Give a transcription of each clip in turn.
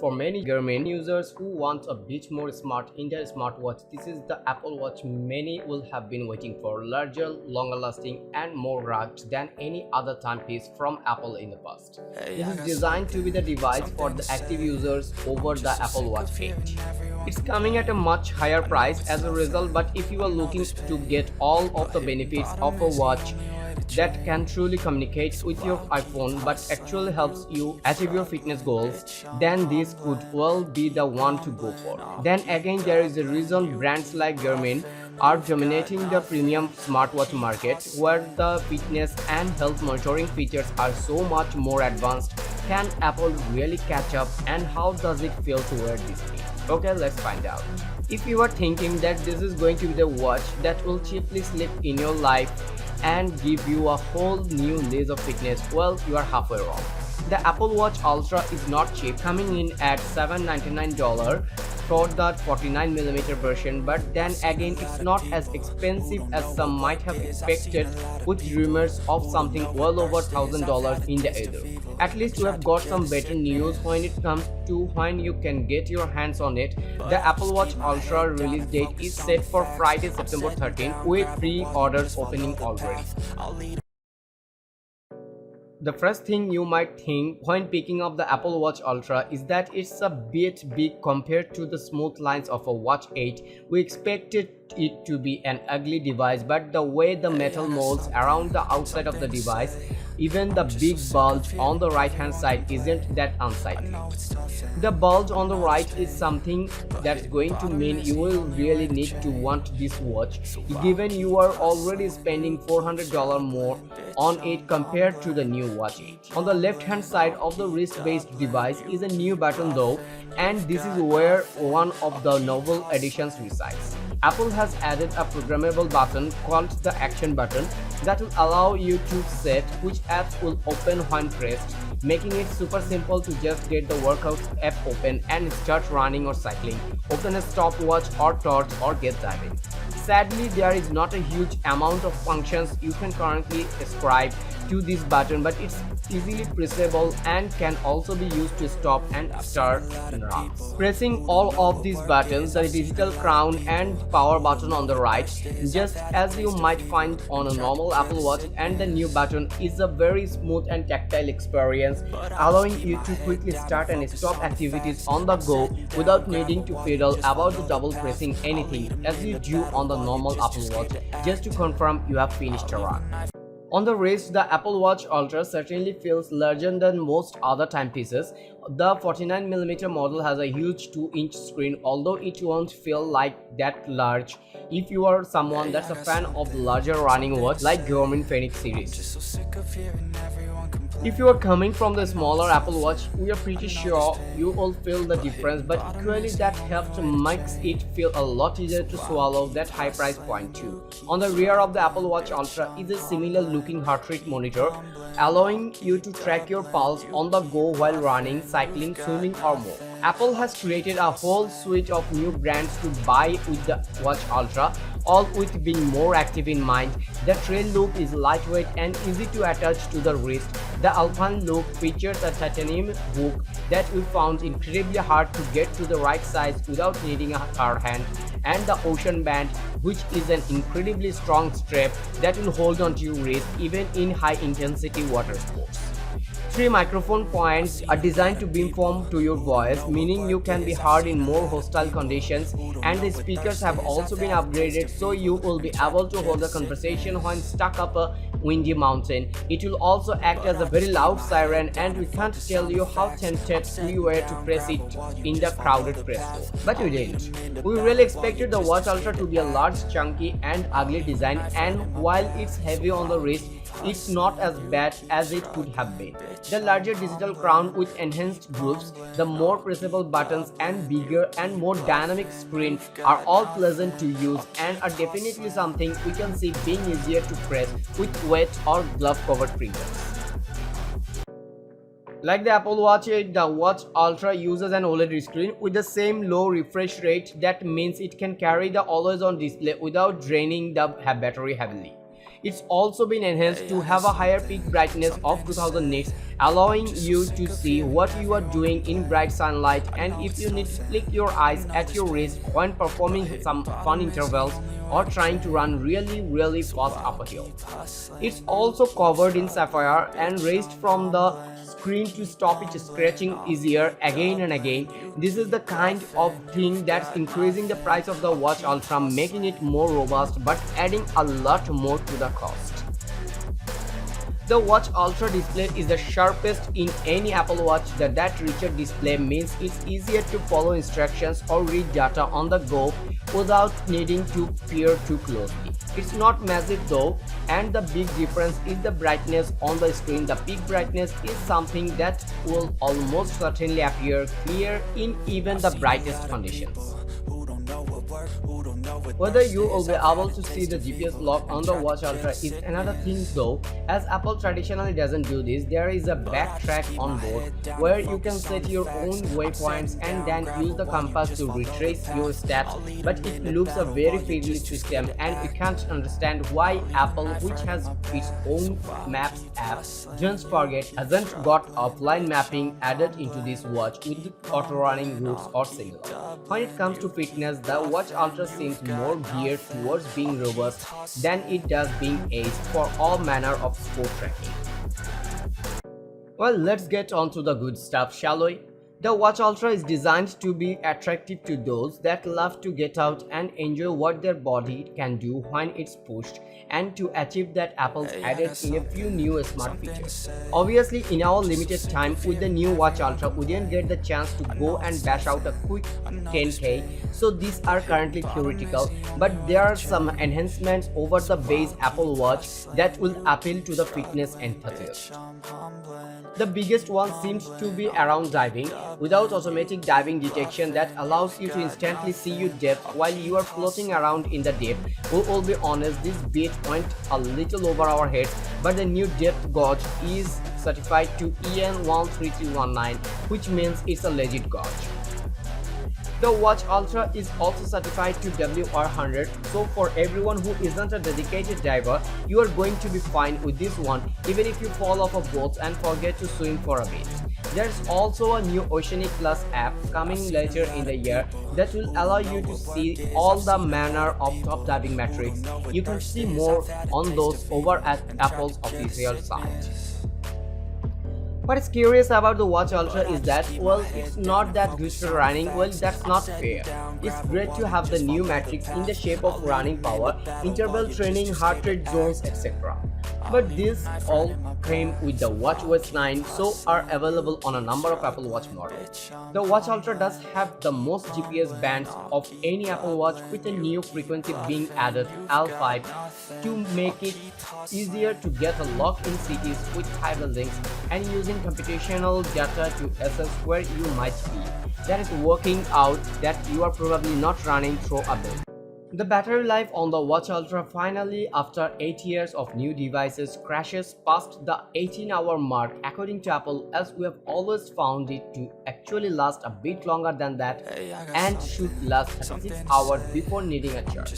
For many Garmin users who want a bit more smart in their smartwatch, this is the Apple Watch many will have been waiting for. Larger, longer lasting and more rugged than any other timepiece from Apple in the past. This is designed to be the device for the active users over the Apple Watch 8. It's coming at a much higher price as a result, but if you are looking to get all of the benefits of a watch that can truly communicate with your iPhone but actually helps you achieve your fitness goals, then this could well be the one to go for. Then again, there is a reason brands like Garmin are dominating the premium smartwatch market, where the fitness and health monitoring features are so much more advanced. Can Apple really catch up, and how does it feel to wear this thing? Okay, let's find out. If you are thinking that this is going to be the watch that will cheaply slip in your life and give you a whole new layer of fitness, well, you are halfway wrong. The Apple Watch Ultra is not cheap, coming in at $799 for the 49mm version, but then again it's not as expensive as some might have expected, with rumors of something well over $1,000 in the ether. At least we have got some better news when it comes to when you can get your hands on it. The Apple Watch Ultra release date is set for Friday, September 13th, with pre-orders opening already. The first thing you might think when picking up the Apple Watch Ultra is that it's a bit big compared to the smooth lines of a Watch 8. We expected it to be an ugly device, but the way the metal molds around the outside of the device, even the big bulge on the right hand side, isn't that unsightly. The bulge on the right is something that's going to mean you will really need to want this watch, given you are already spending $400 more on it compared to the new Watch 8. On the left hand side of the wrist-based device is a new button though, and this is where one of the novel additions resides. Apple has added a programmable button called the Action button that will allow you to set which apps will open when pressed, making it super simple to just get the workouts app open and start running or cycling, open a stopwatch or torch, or get diving. Sadly, there is not a huge amount of functions you can currently ascribe to this button, but it's easily pressable and can also be used to stop and start runs. Pressing all of these buttons, the digital crown and power button on the right, just as you might find on a normal Apple Watch, and the new button is a very smooth and tactile experience, allowing you to quickly start and stop activities on the go without needing to fiddle about the double pressing anything as you do on the normal Apple Watch, just to confirm you have finished a run. On the wrist, the Apple Watch Ultra certainly feels larger than most other timepieces. The 49mm model has a huge 2-inch screen, although it won't feel like that large if you are someone that's a fan of larger running watch like Garmin Fenix series. If you are coming from the smaller Apple Watch, we are pretty sure you will feel the difference, but equally that helps makes it feel a lot easier to swallow that high price point too. On the rear of the Apple Watch Ultra is a similar looking heart rate monitor, allowing you to track your pulse on the go while running, cycling, swimming or more. Apple has created a whole suite of new brands to buy with the Watch Ultra, all with being more active in mind. The trail loop is lightweight and easy to attach to the wrist. The Alpine loop features a titanium hook that we found incredibly hard to get to the right size without needing a hard hand, and the Ocean Band, which is an incredibly strong strap that will hold onto your wrist even in high-intensity water sports. 3 microphone points are designed to beamform to your voice, meaning you can be heard in more hostile conditions, and the speakers have also been upgraded so you will be able to hold a conversation when stuck up a windy mountain. It will also act as a very loud siren, and we can't tell you how tempted we were to press it in the crowded press room. But we didn't. We really expected the Watch Ultra to be a large, chunky and ugly design, and while it's heavy on the wrist, it's not as bad as it could have been. The larger digital crown with enhanced grooves, the more pressable buttons and bigger and more dynamic screen are all pleasant to use and are definitely something we can see being easier to press with wet or glove covered fingers. Like the Apple Watch 8, the Watch Ultra uses an OLED screen with the same low refresh rate. That means it can carry the always-on display without draining the battery heavily. It's also been enhanced to have a higher peak brightness of 2000 nits, allowing you to see what you are doing in bright sunlight, and if you need to flick your eyes at your wrist when performing some fun intervals or trying to run really fast up a hill. It's also covered in sapphire and raised from the screen to stop it scratching easier again and again. This is the kind of thing that's increasing the price of the Watch Ultra, making it more robust but adding a lot more to the cost. The Watch Ultra display is the sharpest in any Apple Watch. That richer display means it's easier to follow instructions or read data on the go without needing to peer too closely. It's not massive though, and the big difference is the brightness on the screen. The peak brightness is something that will almost certainly appear clear in even the brightest conditions. Whether you will be able to see the GPS lock on the Watch Ultra is another thing though, as Apple traditionally doesn't do this. There is a backtrack on board where you can set your own waypoints and then use the compass to retrace your steps, but it looks a very fiddly system and you can't understand why Apple, which has its own Maps app, don't forget, hasn't got offline mapping added into this watch with auto-running routes or signals. When it comes to fitness, the Watch Ultra seems more geared towards being robust than it does being aced for all manner of sport tracking. Well, let's get on to the good stuff, shall we? The Watch Ultra is designed to be attractive to those that love to get out and enjoy what their body can do when it's pushed, and to achieve that, Apple's added in a few new smart features. Obviously, in our limited time with the new Watch Ultra, we didn't get the chance to go and bash out a quick 10K, so these are currently theoretical, but there are some enhancements over the base Apple Watch that will appeal to the fitness enthusiast. The biggest one seems to be around diving, without automatic diving detection that allows you to instantly see your depth while you are floating around in the depth. We will be honest, this bit went a little over our heads, but the new depth gauge is certified to EN 13319, which means it's a legit gauge. The Watch Ultra is also certified to WR100, so for everyone who isn't a dedicated diver, you are going to be fine with this one even if you fall off a boat and forget to swim for a bit. There's also a new Oceanic Plus app coming later in the year that will allow you to see all the manner of top diving metrics. You can see more on those over at Apple's official site. What's curious about the Watch Ultra is that, well, it's not that good for running. Well, that's not fair. It's great to have the new metrics in the shape of running power, interval training, heart rate zones, etc. But this all came with the WatchOS 9, so are available on a number of Apple Watch models. The Watch Ultra does have the most GPS bands of any Apple Watch, with a new frequency being added, L5, to make it easier to get a lock in cities with high buildings, and using computational data to assess where you might be. That is working out that you are probably not running through a build. The battery life on the Watch Ultra finally, after 8 years of new devices, crashes past the 18-hour mark according to Apple, as we have always found it to actually last a bit longer than that and should last 36 hours before needing a charge.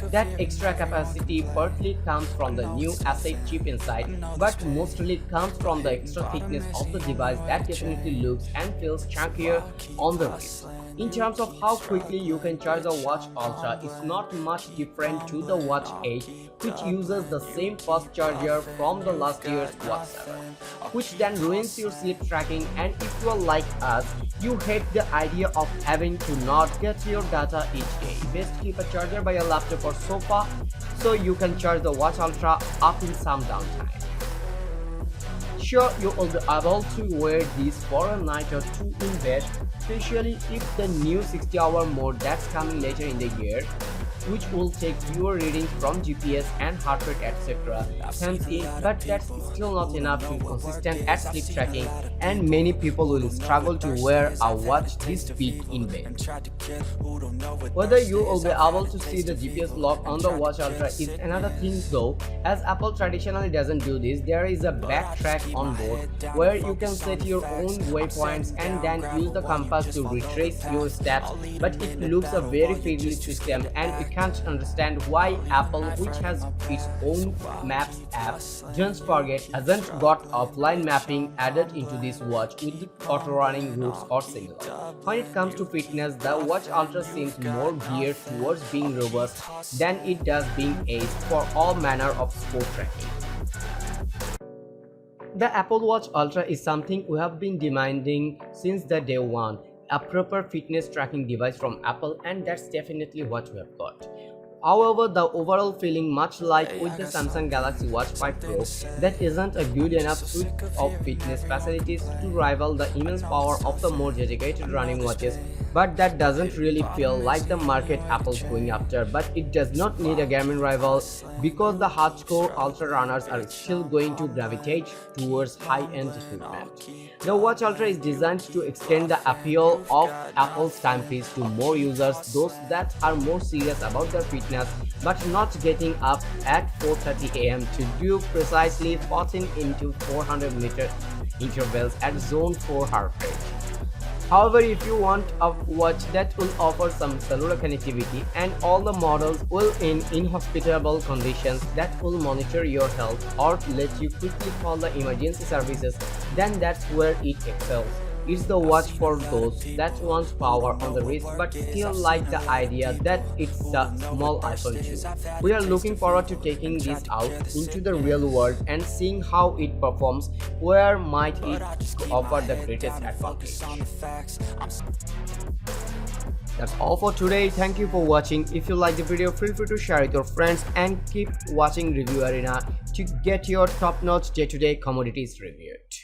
That extra capacity partly comes from the new A7 chip inside, but mostly comes from the extra thickness of the device that definitely looks and feels chunkier on the wrist. In terms of how quickly you can charge the Watch Ultra, it's not much different to the Watch 8, which uses the same fast charger from the last year's Watch 7, which then ruins your sleep tracking. And if you are like us, you hate the idea of having to not get your data each day. Best keep a charger by your laptop or sofa so you can charge the Watch Ultra up in some downtime. Sure, you will be able to wear these for a night or two in bed, especially if the new 60-hour mode that's coming later in the year, which will take your readings from GPS and heart rate etc. comes in, but that's still not enough to be consistent at sleep tracking, and many people will struggle to wear a watch this big in bed. Whether you will be able to see the GPS lock on the Watch Ultra is another thing though, as Apple traditionally doesn't do this. There is a backtrack on board, where you can set your own waypoints and then use the compass to retrace your steps. But it looks a very fiddly system, and we can't understand why Apple, which has its own Maps app, don't forget, hasn't got offline mapping added into this watch with auto-running routes or similar. When it comes to fitness, the Watch Ultra seems more geared towards being robust than it does being aged for all manner of sport tracking. The Apple Watch Ultra is something we have been demanding since the day one, a proper fitness tracking device from Apple, and that's definitely what we have got. However, the overall feeling, much like with the Samsung Galaxy Watch 5 Pro, that isn't a good enough suite of fitness facilities to rival the immense power of the more dedicated running watches, but that doesn't really feel like the market Apple's going after. But it does not need a Garmin rival, because the hardcore ultra runners are still going to gravitate towards high-end equipment. The Watch Ultra is designed to extend the appeal of Apple's timepiece to more users, those that are more serious about their fitness but not getting up at 4:30 am to do precisely 14 into 400-meter intervals at zone 4 heart rate. However, if you want a watch that will offer some cellular connectivity, and all the models will in inhospitable conditions that will monitor your health or let you quickly call the emergency services, then that's where it excels. It's the watch for those that want power on the wrist but still like the idea that it's a small iPhone 2. We are looking forward to taking this out into the real world and seeing how it performs, where might it offer the greatest advantage. That's all for today. Thank you for watching. If you like the video, feel free to share with your friends and keep watching Review Arena to get your top-notch day-to-day commodities reviewed.